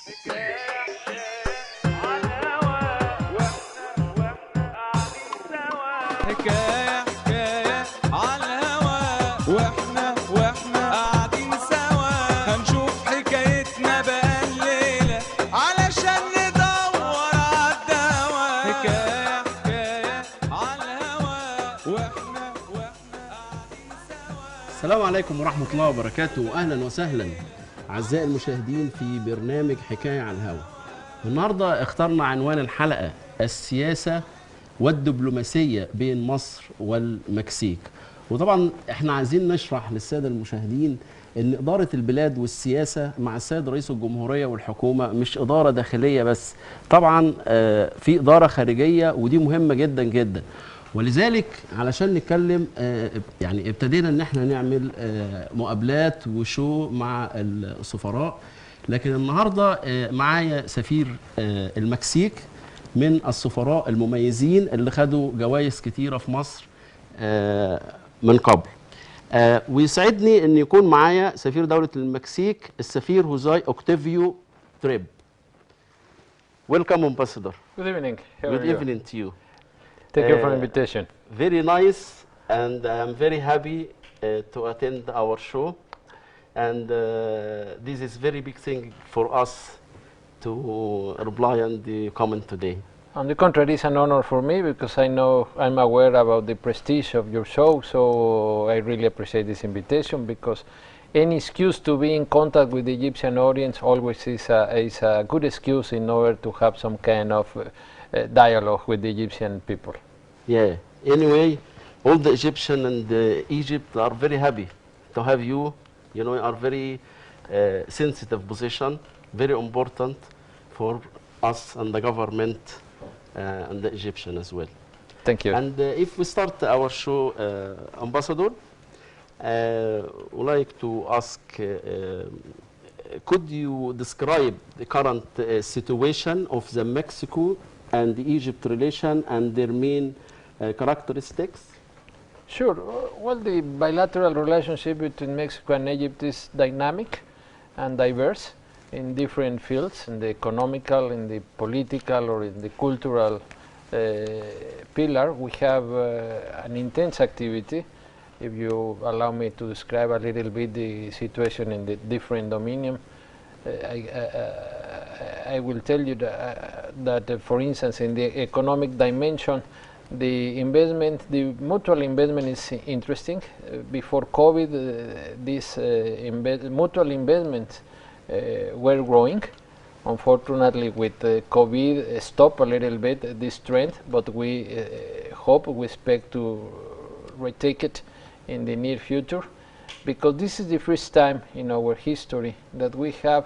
حكاية حكاية على الهوا، واحنا قاعدين سوا، هنشوف حكايتنا بقى الليلة علشان ندور عالدوا. حكاية حكاية على الهوا، واحنا قاعدين سوا. السلام عليكم ورحمة الله وبركاته، أهلا وسهلا أعزائي المشاهدين في برنامج حكاية على الهوا. النهاردة اخترنا عنوان الحلقة السياسة والدبلوماسية بين مصر والمكسيك. وطبعا احنا عايزين نشرح للسادة المشاهدين ان إدارة البلاد والسياسة مع السيد رئيس الجمهورية والحكومة مش إدارة داخلية بس، طبعا في إدارة خارجية ودي مهمة جدا جدا. ولذلك علشان نتكلم يعني ابتدينا ان احنا نعمل مقابلات وشو مع السفراء، لكن النهارده معايا سفير المكسيك من السفراء المميزين اللي خدوا جوائز كتيرة في مصر من قبل. ويسعدني ان يكون معايا سفير دولة المكسيك السفير هوزاي اوكتافيو تريب. Welcome, Ambassador. Good evening. Good evening to you. Thank you for the invitation. Very nice, and I'm very happy to attend our show. And this is very big thing for us to reply and the comment today. On the contrary, it's an honor for me because I'm aware about the prestige of your show, so I really appreciate this invitation because any excuse to be in contact with the Egyptian audience always is a good excuse in order to have some kind of dialogue with the Egyptian people. Yeah. Anyway, all the Egyptian and Egypt are very happy to have you. You know, you are very sensitive position, very important for us and the government and the Egyptian as well. Thank you. And if we start our show, Ambassador, we'd like to ask, could you describe the current situation of the Mexico and the Egypt relation and their main characteristics? Sure. Well, the bilateral relationship between Mexico and Egypt is dynamic and diverse in different fields, in the economical, in the political, or in the cultural pillar. We have an intense activity. If you allow me to describe a little bit the situation in the different dominion, I will tell you that for instance, in the economic dimension, the mutual investment is interesting. Before COVID, these mutual investments were growing. Unfortunately, with COVID, stopped a little bit this trend, but we expect to retake it in the near future, because this is the first time in our history that we have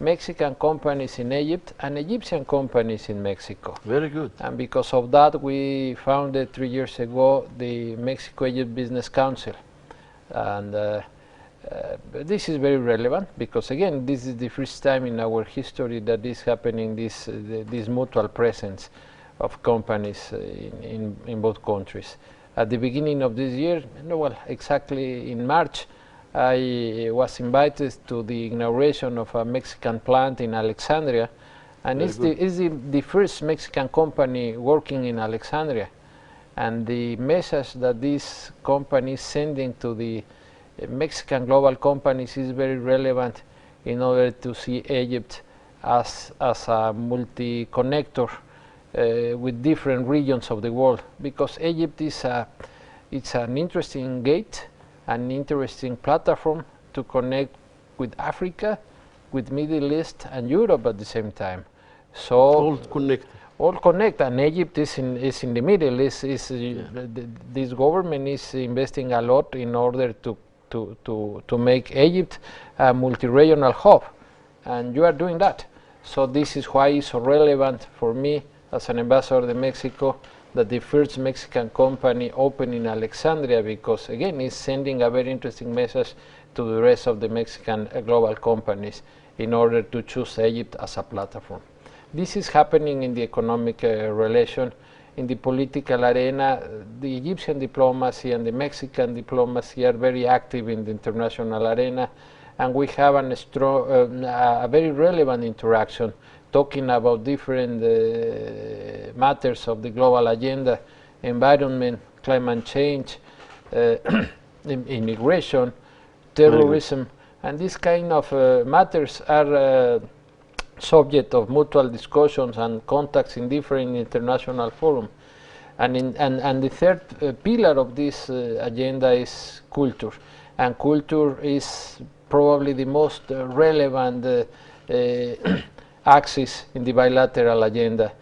Mexican companies in Egypt and Egyptian companies in Mexico. Very good. And because of that, we founded 3 years ago the Mexico-Egypt Business Council. And this is very relevant because, again, this is the first time in our history that is happening, this mutual presence of companies in both countries. At the beginning of this year, well, exactly in March, I was invited to the inauguration of a Mexican plant in Alexandria, and it's the first Mexican company working in Alexandria. And the message that this company is sending to the Mexican global companies is very relevant in order to see Egypt as a multi-connector with different regions of the world, because Egypt is it's an interesting gate, an interesting platform to connect with Africa, with Middle East and Europe at the same time. So all connect, and Egypt is in the middle. This government is investing a lot in order to make Egypt a multi-regional hub, and you are doing that. So this is why it's so relevant for me as an ambassador to Mexico that the first Mexican company opened in Alexandria, because again it's sending a very interesting message to the rest of the Mexican global companies in order to choose Egypt as a platform. This is happening in the economic relation. In the political arena, the Egyptian diplomacy and the Mexican diplomacy are very active in the international arena, and we have a very relevant interaction, talking about different matters of the global agenda, environment, climate change, immigration, terrorism, and these kind of matters are subject of mutual discussions and contacts in different international forums. And the third pillar of this agenda is culture, and culture is probably the most relevant axis in the bilateral agenda.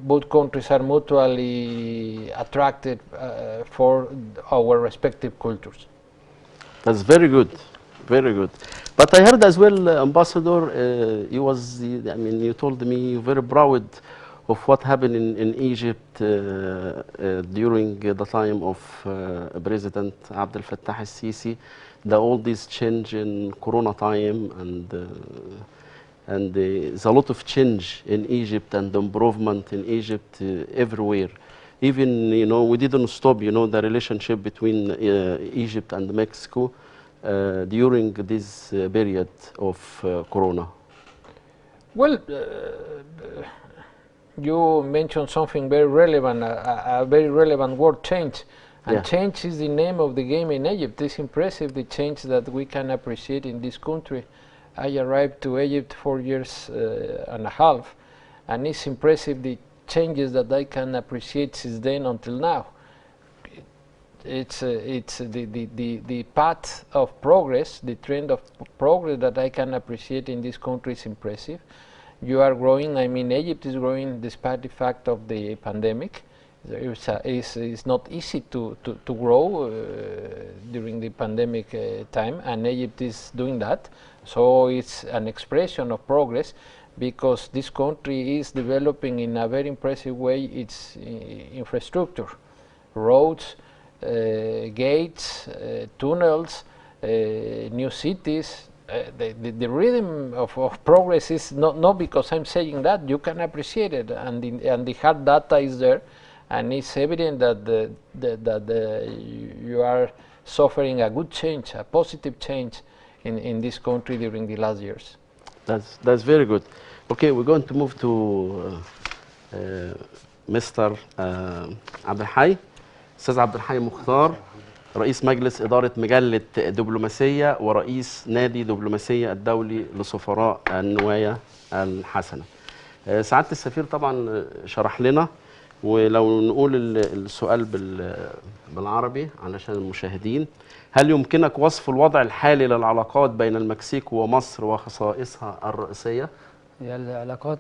Both countries are mutually attracted for our respective cultures. That's very good, very good. But I heard as well, Ambassador, you told me you're very proud of what happened in Egypt during the time of President Abdel Fattah al-Sisi, all this change in Corona time, and there's a lot of change in Egypt and improvement in Egypt everywhere. Even, we didn't stop, the relationship between Egypt and Mexico during this period of Corona. Well, you mentioned something very relevant, a very relevant word, change. And change is the name of the game in Egypt. It's impressive, the change that we can appreciate in this country. I arrived to Egypt 4 years and a half, and it's impressive the changes that I can appreciate since then until now. It's the path of progress, the trend of progress that I can appreciate in this country is impressive. You are growing. I mean, Egypt is growing despite the fact of the pandemic. It's not easy to grow during the pandemic time, and Egypt is doing that. So it's an expression of progress, because this country is developing in a very impressive way its infrastructure, roads, gates, tunnels, new cities. The rhythm of progress is not because I'm saying that. You can appreciate it, and the hard data is there, and it's evident that you are suffering a good change, a positive change in this country during the last years. That's very good. Okay, we're going to move to Mr. عبد الحي. أستاذ عبد الحي مختار، رئيس مجلس إدارة مجلة دبلوماسية ورئيس نادي دبلوماسية الدولي لسفراء النوايا الحسنة. سعادة السفير طبعا شرح لنا، ولو نقول السؤال بالعربي علشان المشاهدين، هل يمكنك وصف الوضع الحالي للعلاقات بين المكسيك ومصر وخصائصها الرئيسية؟ هي العلاقات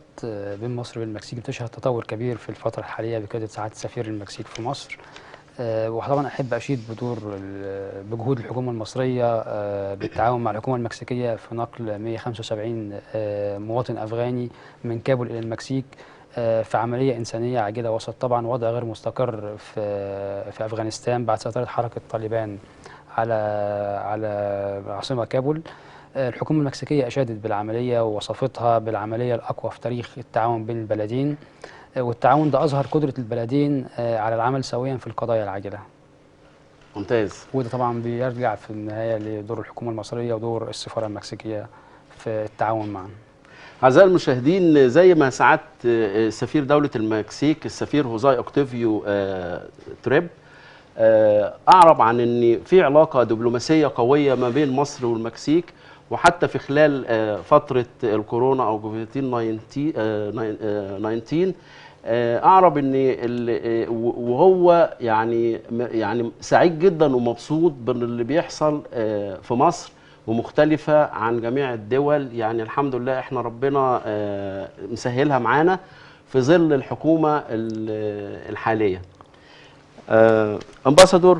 بين مصر والمكسيك بتشهد تطور كبير في الفترة الحالية بقيادة سعادة سفير المكسيك في مصر. وطبعا أحب أشيد بجهود الحكومة المصرية بالتعاون مع الحكومة المكسيكية في نقل 175 مواطن أفغاني من كابول إلى المكسيك في عملية إنسانية عاجلة وسط طبعا وضع غير مستقر في أفغانستان بعد سيطرة حركة طالبان على العاصمة كابول. الحكومة المكسيكية أشادت بالعملية ووصفتها بالعملية الأقوى في تاريخ التعاون بين البلدين، والتعاون ده أظهر قدرة البلدين على العمل سويا في القضايا العاجلة. ممتاز. وده طبعا بيرجع في النهاية لدور الحكومة المصرية ودور السفارة المكسيكية في التعاون معا. أعزائي المشاهدين، زي ما سعادة سفير دولة المكسيك السفير هوزاي أوكتافيو تريب أعرب عن أن في علاقة دبلوماسية قوية ما بين مصر والمكسيك، وحتى في خلال فترة الكورونا أو كوفيد 19 أعرب أن وهو يعني سعيد جدا ومبسوط باللي بيحصل في مصر ومختلفة عن جميع الدول. يعني الحمد لله احنا ربنا مسهلها معانا في ظل الحكومة الحالية. Ambassador,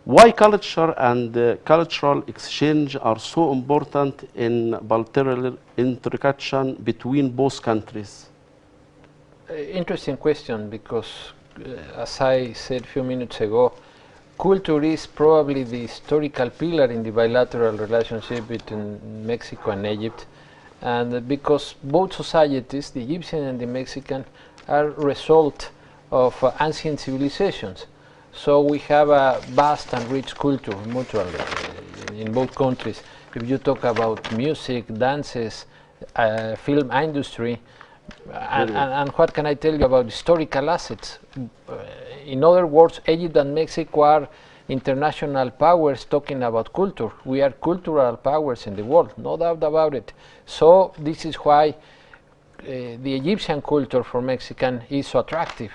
why culture and cultural exchange are so important in bilateral interaction between both countries? Interesting question, because as I said a few minutes ago, culture is probably the historical pillar in the bilateral relationship between Mexico and Egypt, and because both societies, the Egyptian and the Mexican, are a result of ancient civilizations. So we have a vast and rich culture mutually. in both countries. If you talk about music, dances, film industry, and what can I tell you about historical assets? In other words, Egypt and Mexico are international powers talking about culture. We are cultural powers in the world, no doubt about it. So this is why the Egyptian culture for Mexican is so attractive.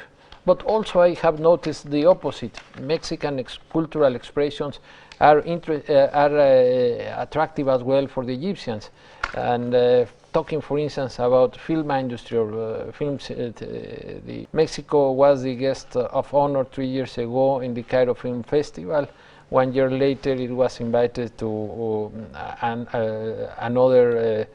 But also I have noticed the opposite. Mexican cultural expressions are attractive as well for the Egyptians. And talking, for instance, about film industry or films, Mexico was the guest of honor 3 years ago in the Cairo Film Festival. 1 year later, it was invited to another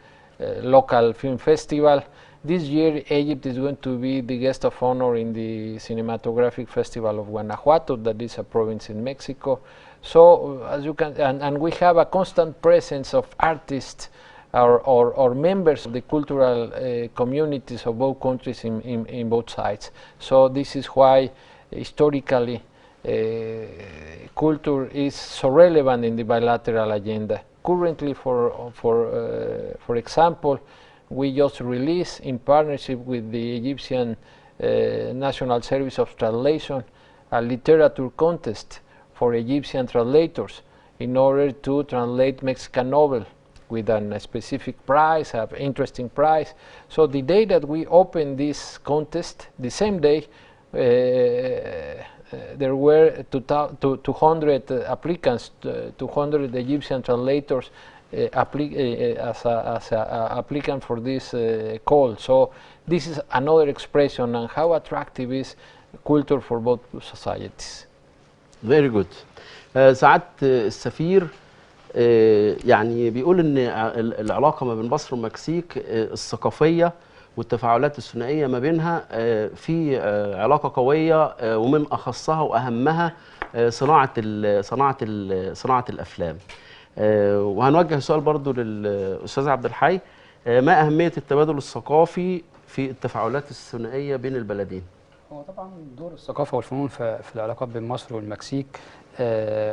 local film festival. This year, Egypt is going to be the guest of honor in the Cinematographic Festival of Guanajuato, that is a province in Mexico. So, as you can, and we have a constant presence of artists or members of the cultural communities of both countries in both sides. So this is why historically culture is so relevant in the bilateral agenda. Currently, for example, we just released, in partnership with the Egyptian National Service of Translation, a literature contest for Egyptian translators in order to translate Mexican novel with a specific prize, an interesting prize. So the day that we opened this contest, the same day, there were 200 applicants, 200 Egyptian translators as a applicant for this call. So this is another expression on how attractive is culture for both societies. Very good. سعادة السفير يعني بيقول ان العلاقة ما بين مصر والمكسيك الثقافية والتفاعلات الثنائية ما بينها في علاقة قوية ومن أخصها وأهمها صناعة الأفلام. وهنوجه سؤال برضو للأستاذ عبد الحي، ما أهمية التبادل الثقافي في التفاعلات الثنائية بين البلدين؟ هو طبعا دور الثقافة والفنون في العلاقات بين مصر والمكسيك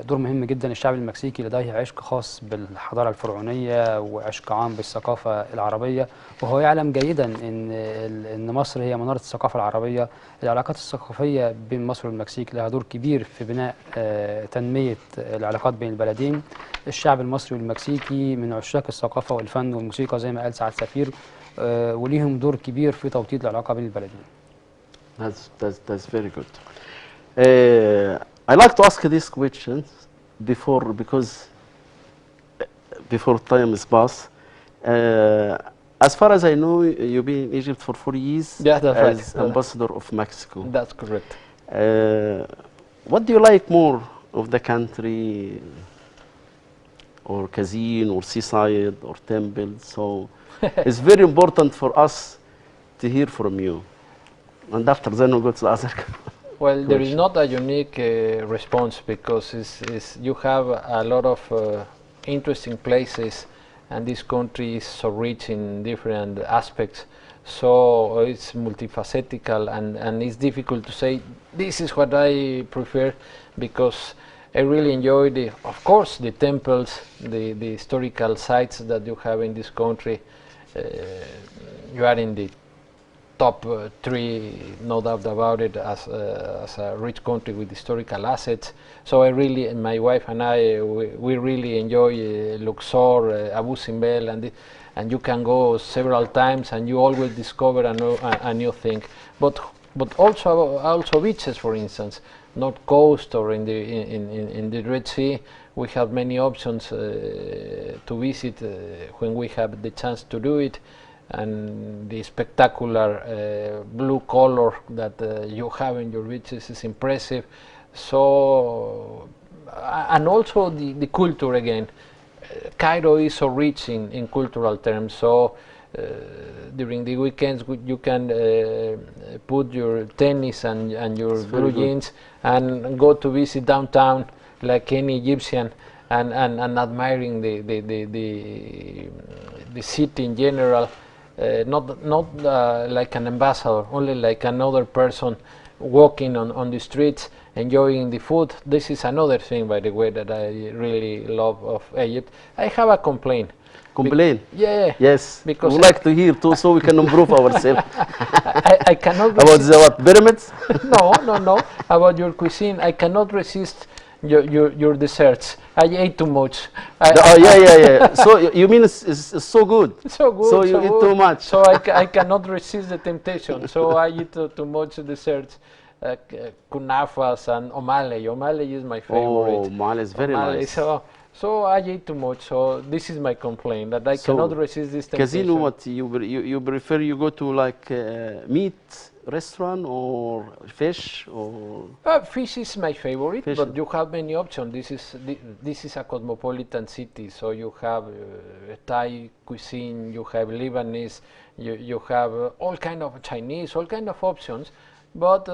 دور مهم جدا. الشعب المكسيكي لديه عشق خاص بالحضارة الفرعونية وعشق عام بالثقافة العربية، وهو يعلم جيدا ان مصر هي منارة الثقافة العربية. العلاقات الثقافية بين مصر والمكسيك لها دور كبير في بناء تنمية العلاقات بين البلدين. الشعب المصري والمكسيكي من عشاق الثقافة والفن والموسيقى زي ما قال سعادة السفير، وليهم دور كبير في توطيد العلاقة بين البلدين. That's very good. I like to ask these questions because before time is passed. As far as I know, you've been in Egypt for 4 years. Yeah, that's as right. ambassador of Mexico. That's correct. What do you like more of the country, or cuisine, or seaside, or temples? So it's very important for us to hear from you. And after then we'll go to the other. Well, there is not a unique response because you have a lot of interesting places, and this country is so rich in different aspects. So it's multifacetical, and it's difficult to say this is what I prefer, because I really enjoy of course, the temples, the historical sites that you have in this country. You are in the top 3, no doubt about it, as a rich country with historical assets. So I really, and my wife and I, we really enjoy Luxor, Abu Simbel, and you can go several times and you always discover a new thing. But also beaches, for instance, North Coast or in the Red Sea. We have many options to visit when we have the chance to do it. And the spectacular blue color that you have in your beaches is impressive. So, and also the culture again. Cairo is so rich in cultural terms. So during the weekends you can put your tennis and your blue jeans and go to visit downtown like any Egyptian, and admiring the city in general. Not like an ambassador, only like another person walking on the streets, enjoying the food. This is another thing, by the way, that I really love of Egypt. I have a complaint. Complain. Yeah. Yes. Because we like to hear too, so we can improve ourselves. I cannot About resist. the what, pyramids? No. About your cuisine, I cannot resist your desserts. I ate too much. Oh yeah. So you mean it's so good? So good. So you eat good. too much. So I cannot resist the temptation. So I eat too much desserts. Kunafas and omale. Omale is my favorite. Oh, mal is very Omale. nice. So I eat too much. So this is my complaint, that I cannot resist this temptation. Casino, what you prefer? You go to like meat restaurant or fish or? Fish is my favorite, Fish. but you have many options. This is a cosmopolitan city, so you have Thai cuisine, you have Lebanese, you have all kind of Chinese, all kind of options. But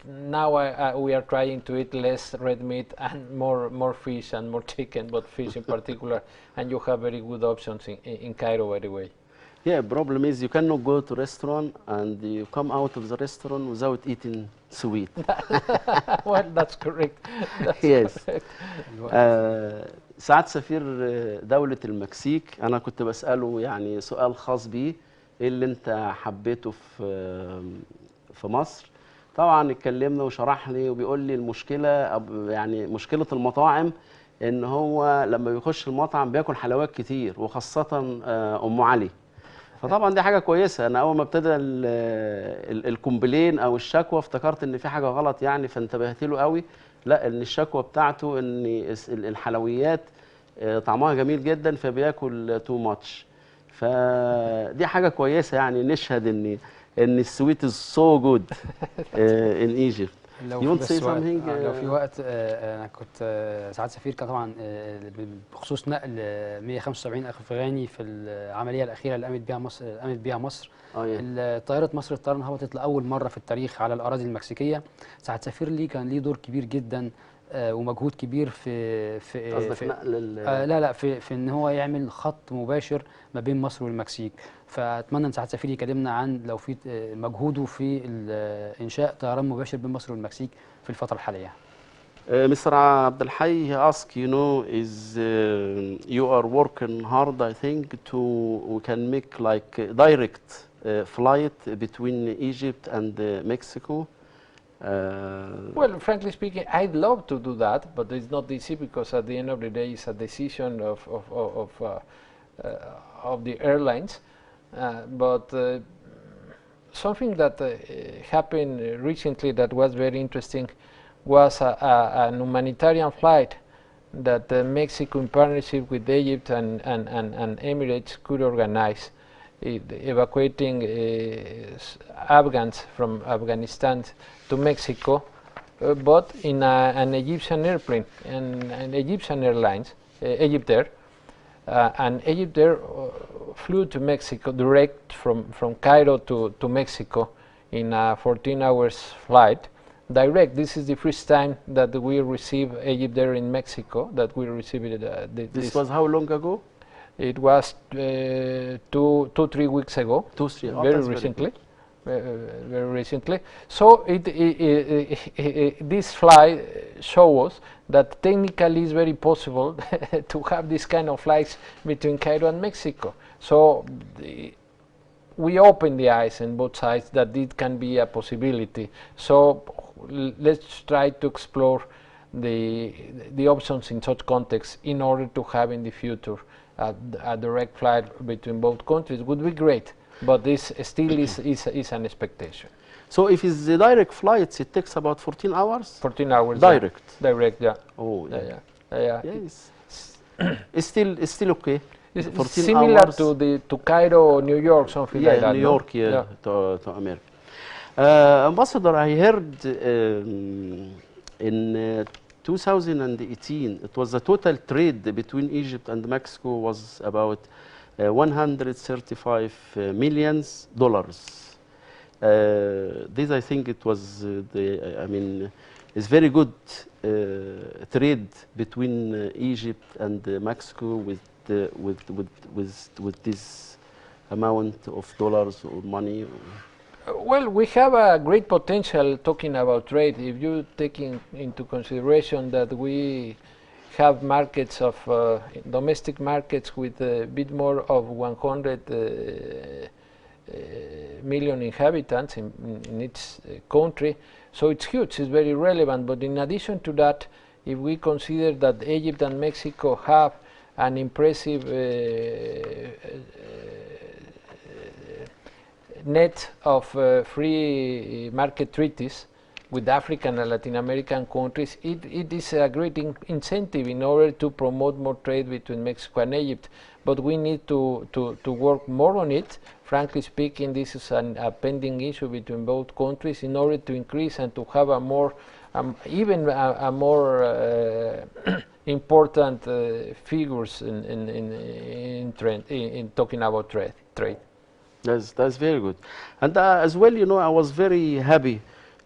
now we are trying to eat less red meat and more fish and more chicken, but fish in particular. And you have very good options in Cairo, by the way. Yeah, problem is you cannot go to restaurant and you come out of the restaurant without eating sweet. Well, that's correct. That's Yes. correct. سعادة سفير دولة المكسيك، أنا كنت بسأله يعني سؤال خاص بيه، إيه اللي أنت حبيته في مصر؟ طبعا اتكلمنا وشرح لي وبيقول لي المشكلة يعني مشكلة المطاعم إن هو لما بيخش المطعم بياكل حلويات كتير وخاصة أم علي. فطبعا دي حاجة كويسة. أنا أول ما ابتدى الكومبلين أو الشكوى افتكرت إن في حاجة غلط يعني، فانتبهت له قوي. لا، إن الشكوى بتاعته إن الحلويات طعمها جميل جدا فبياكل تو ماتش. فدي حاجة كويسة يعني، نشهد إن السويت is so good in Egypt. لو في وقت انا كنت سعاده سفير كان طبعا بخصوص نقل 175 افغاني في العمليه الاخيره اللي قامت بيها مصر. طائره مصر للطيران هبطت لاول مره في التاريخ على الاراضي المكسيكيه. سعاده سفير كان ليه دور كبير جدا ومجهود كبير في نقل في ان هو يعمل خط مباشر ما بين مصر والمكسيك. فاتمنى ان سعاده سفير يكلمنا عن لو في مجهوده في انشاء طيران مباشر بين مصر والمكسيك في الفتره الحاليه. Mr. عبد الحي, he asked, is you are working hard, I think, we can make like direct flight between Egypt and Mexico. Well, frankly speaking, I'd love to do that, but it's not easy because at the end of the day, it's a decision of the airlines. But something that happened recently that was very interesting was an humanitarian flight that Mexico, in partnership with Egypt and Emirates, could organize, evacuating Afghans from Afghanistan to Mexico, but in an Egyptian airplane, and Egyptian Airlines, Egyptair. And Egyptair flew to Mexico direct from Cairo to Mexico in a 14 hours flight. Direct. This is the first time that we receive Egyptair in Mexico, that we received this was how long ago? It was 2-3 weeks ago. Very recently. Very recently. So this flight shows us that technically it's very possible to have this kind of flights between Cairo and Mexico. So we open the eyes on both sides that it can be a possibility. So let's try to explore the options in such context in order to have in the future a direct flight between both countries. Would be great. But this still is an expectation. So if it's the direct flights, it takes about 14 hours? 14 hours. Direct? Yeah. Direct, yeah. Oh, yeah. Yes. It's still okay. It's 14 similar hours. to Cairo or New York, something like that. New York, to America. Ambassador, I heard in 2018, it was the total trade between Egypt and Mexico was about $135 million. This, I think, it was it's very good trade between Egypt and Mexico with this amount of dollars or money. Well, we have a great potential talking about trade. If you take into consideration that we have markets of domestic markets with a bit more of 100 million inhabitants in each country, so it's huge, it's very relevant. But in addition to that, if we consider that Egypt and Mexico have an impressive net of free market treaties with African and Latin American countries, it is a great incentive in order to promote more trade between Mexico and Egypt. But we need to work more on it. Frankly speaking, this is a pending issue between both countries in order to increase and to have a more, even a more important figures in talking about trade. That's very good. And as well, you know, I was very happy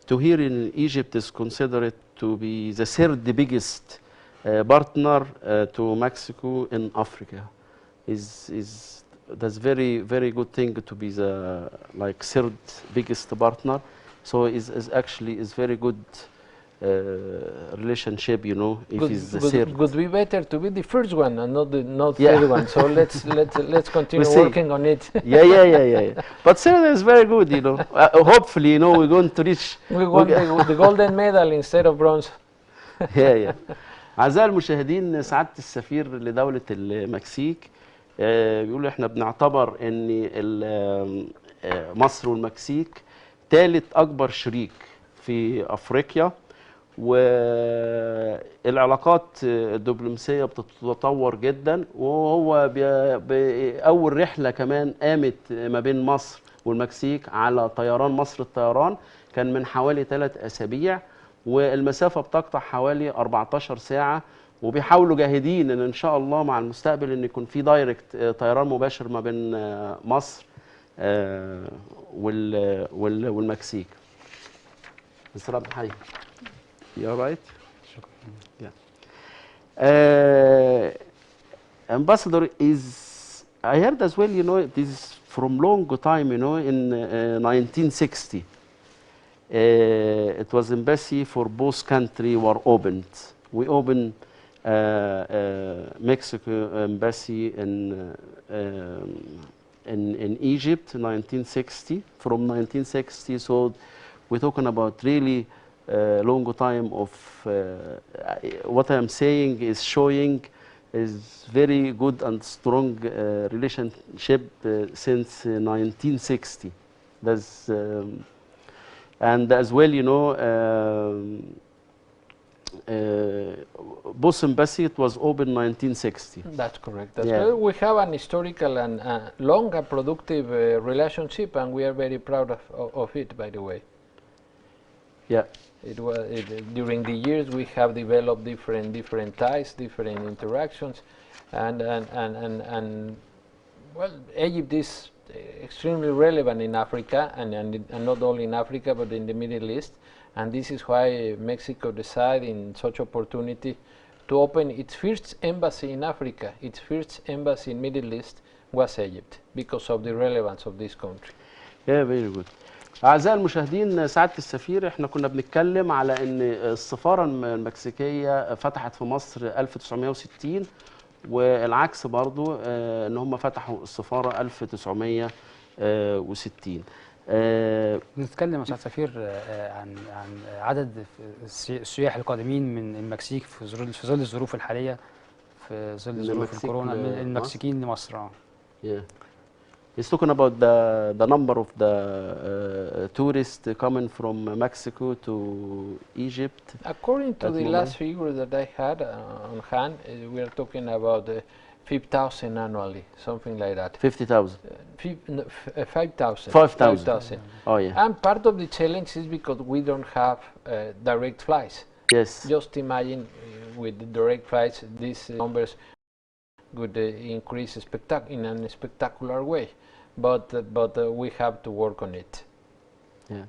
to hear in Egypt is considered to be the third biggest partner to Mexico in Africa. That's very good thing to be the like third biggest partner. So is actually very good relationship, you know, if it's the third. Could be better to be the first one and not the third one. So let's continue working on it. Yeah. But third is very good, you know. Hopefully, you know, we're going to reach. We want the golden medal instead of bronze. yeah. أعزائي المشاهدين، سعادة السفير لدولة المكسيك بيقولوا احنا بنعتبر ان مصر والمكسيك ثالث اكبر شريك في افريقيا، والعلاقات الدبلوماسية بتتطور جدا. وهو اول رحلة كمان قامت ما بين مصر والمكسيك على طيران مصر الطيران كان من حوالي 3 أسابيع، والمسافة بتقطع حوالي 14 ساعة. وبيحاولوا جاهدين ان شاء الله مع المستقبل ان يكون في دايركت طيران مباشر ما بين مصر والمكسيك. مستر عبد الحي. You all right? Yeah. Ambassador is, I heard as well, you know, this is from long time, you know, in 1960. It was embassy for both countries were opened. We opened Mexico embassy in Egypt, 1960. From 1960, so we're talking about really long time of what I'm saying is showing is very good and strong relationship since 1960. That's and as well, you know, both embassy it was open 1960. That's correct. That's correct. We have an historical and long and productive relationship, and we are very proud of it, by the way. Yeah. During the years we have developed different ties, different interactions, and well, Egypt is extremely relevant in Africa, and not only in Africa but in the Middle East, and this is why Mexico decided in such opportunity to open its first embassy in Africa. Its first embassy in Middle East was Egypt because of the relevance of this country. Yeah, very good. أعزائي المشاهدين، سعادة السفير، احنا كنا بنتكلم على ان السفارة المكسيكية فتحت في مصر 1960، والعكس برضو ان هم فتحوا السفارة 1960. نتكلم يا سعادة السفير عن عدد السياح القادمين من المكسيك في ظل الظروف الحالية، في ظل ظروف الكورونا، من المكسيكيين لمصر. He's talking about the number of the tourists coming from Mexico to Egypt. According to the last figure that I had on hand, we are talking about 5,000 annually, something like that. 50,000. 5,000. 5,000. Oh yeah. And part of the challenge is because we don't have direct flights. Yes. Just imagine with the direct flights, these numbers would increase in a spectacular way. But we have to work on it. Yeah.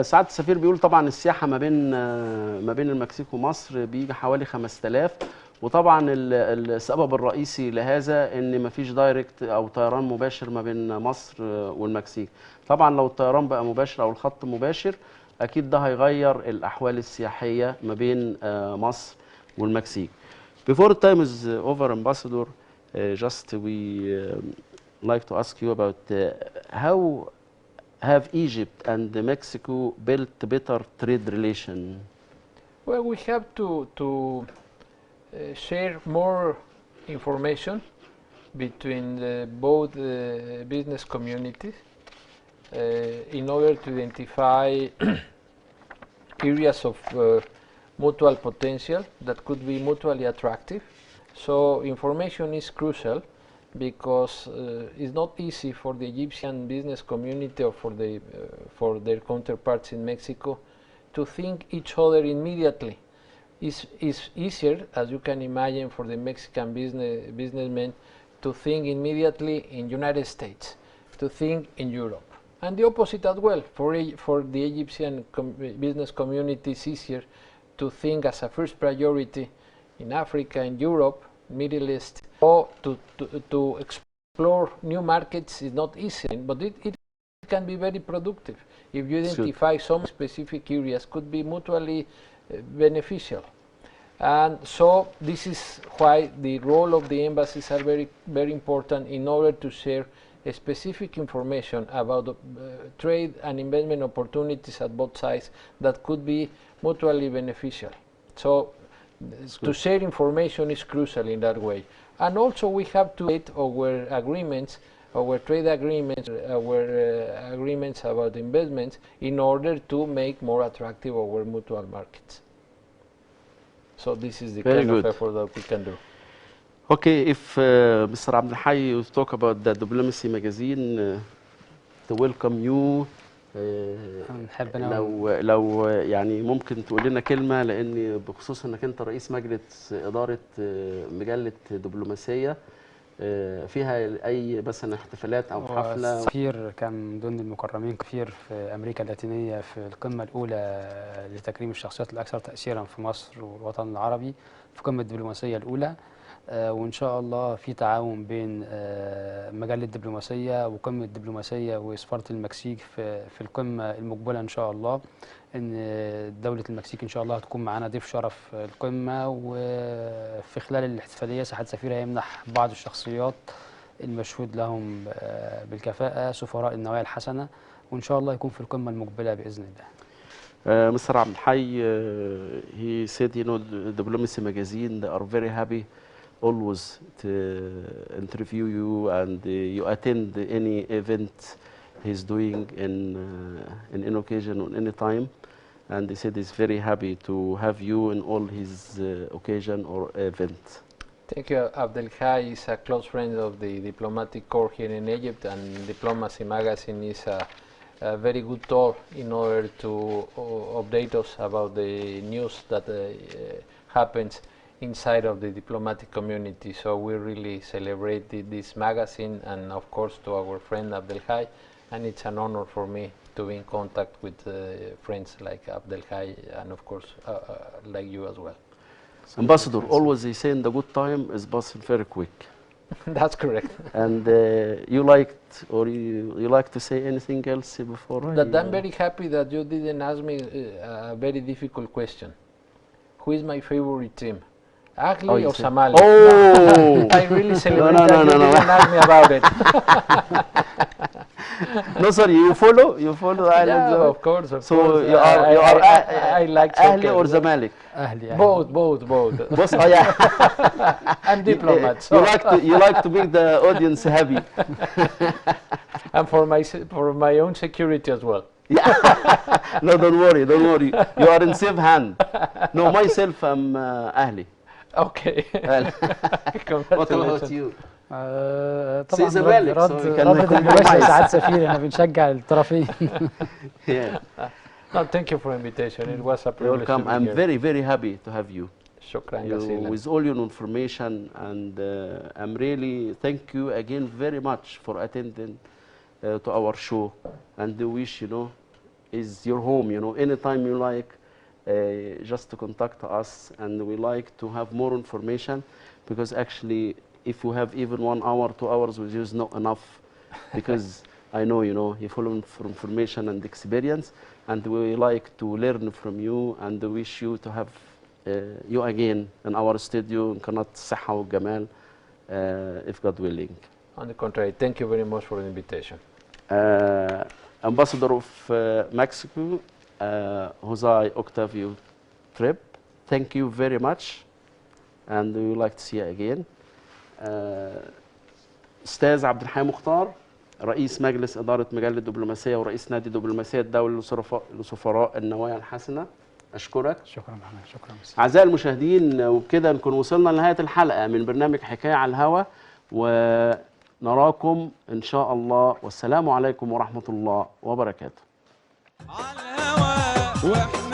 سعادة السفير بيقول طبعا السياحة ما بين المكسيك ومصر بيجي حوالي 5000، وطبعا السبب الرئيسي لهذا ان مفيش دايركت او طيران مباشر ما بين مصر والمكسيك. طبعا لو الطيران بقى مباشر او الخط مباشر اكيد ده هيغير الاحوال السياحيه ما بين مصر والمكسيك. Before time is over, Ambassador, just we like to ask you about how have Egypt and Mexico built better trade relation? Well, we have to share more information between both business communities in order to identify areas of mutual potential that could be mutually attractive. So information is crucial because it's not easy for the Egyptian business community or for their counterparts in Mexico to think each other immediately. It's easier, as you can imagine, for the Mexican businessmen to think immediately in United States, to think in Europe. And the opposite as well. For the Egyptian business community, it's easier to think as a first priority in Africa, in Europe, Middle East, or to explore new markets is not easy, but it can be very productive if you identify some specific areas could be mutually beneficial. And so this is why the role of the embassies are very important in order to share specific information about trade and investment opportunities at both sides that could be mutually beneficial. So to share information is crucial in that way. And also we have to make our agreements, our trade agreements, our agreements about investments in order to make more attractive our mutual markets. So this is the kind of effort that we can do. Okay, if Mr. Abdel Hay, you talk about the Diplomacy magazine, to welcome you. لو يعني ممكن تقول لنا كلمة، لأن بخصوص أنك أنت رئيس مجلس إدارة مجلة دبلوماسية، فيها أي مثلا احتفالات أو حفلة؟ السفير كان من ضمن المكرمين كثير في أمريكا اللاتينية في القمة الأولى لتكريم الشخصيات الأكثر تأثيرا في مصر والوطن العربي في قمة الدبلوماسية الأولى. وإن شاء الله في تعاون بين مجلة الدبلوماسية وقمة الدبلوماسية وسفارة المكسيك في القمة المقبلة إن شاء الله، إن دولة المكسيك إن شاء الله هتكون معانا ضيف شرف القمة. وفي خلال الاحتفالية سعادة السفير هيمنح بعض الشخصيات المشهود لهم بالكفاءة سفراء النوايا الحسنة، وإن شاء الله يكون في القمة المقبلة بإذن الله. Mr. Abdel Hay, he said, you know, the Diplomacy magazine, they are very happy always to interview you, and you attend any event he's doing in any occasion or any time, and he said he's very happy to have you in all his occasion or event. Thank you. Abdel Hay is a close friend of the diplomatic corps here in Egypt, and Diplomacy magazine is a very good tool in order to update us about the news that happens inside of the diplomatic community. So we really celebrate this magazine, and of course to our friend Abdel Hay, and it's an honor for me to be in contact with friends like Abdel Hay, and of course like you as well. Ambassador, always they say in the good time is passing very quick. That's correct. And you liked, or you like to say anything else before? That I'm very happy that you didn't ask me a very difficult question. Who is my favorite team? Ahly or Somalia? Oh! I really celebrate that you didn't ask me about it. No, sorry, you follow? You follow Ahly? Yeah, of course. So you are I like Ahly or Zamalek? أهلي. Both. Both? Oh yeah. I'm diplomat. So. You like to make the audience happy. And for my own security as well. Yeah. No, don't worry. You are in safe hand. No, myself, I'm Ahly. Okay. What about you? طبعا زمالك. رد المباشر سعادة السفير، احنا بنشجع الطرفين. Yeah. No, thank you for the invitation. It was a privilege. Welcome. I'm very, very happy to have you. شكرا جزيلا. With all your information, and I'm really thank you again very much for attending to our show, and the wish, you know, is your home. You know, anytime you like, just to contact us, and we like to have more information, because actually if we have even 1 hour, 2 hours with you is not enough, because I know, you know, you follow for information and experience, and we like to learn from you, and wish you to have you again in our studio in قناة الصحة والجمال, if God willing. On the contrary, thank you very much for the invitation. Ambassador of Mexico, Jose Octavio Trip, thank you very much, and we would like to see you again. أستاذ عبد الحي مختار، رئيس مجلس إدارة مجلة الدبلوماسية ورئيس نادي الدبلوماسية الدولي لسفراء النوايا الحسنة، أشكرك. شكرا محمد، شكرا. أعزائي المشاهدين، وبكده نكون وصلنا لنهاية الحلقة من برنامج حكاية على الهوا، ونراكم إن شاء الله، والسلام عليكم ورحمة الله وبركاته. على الهوا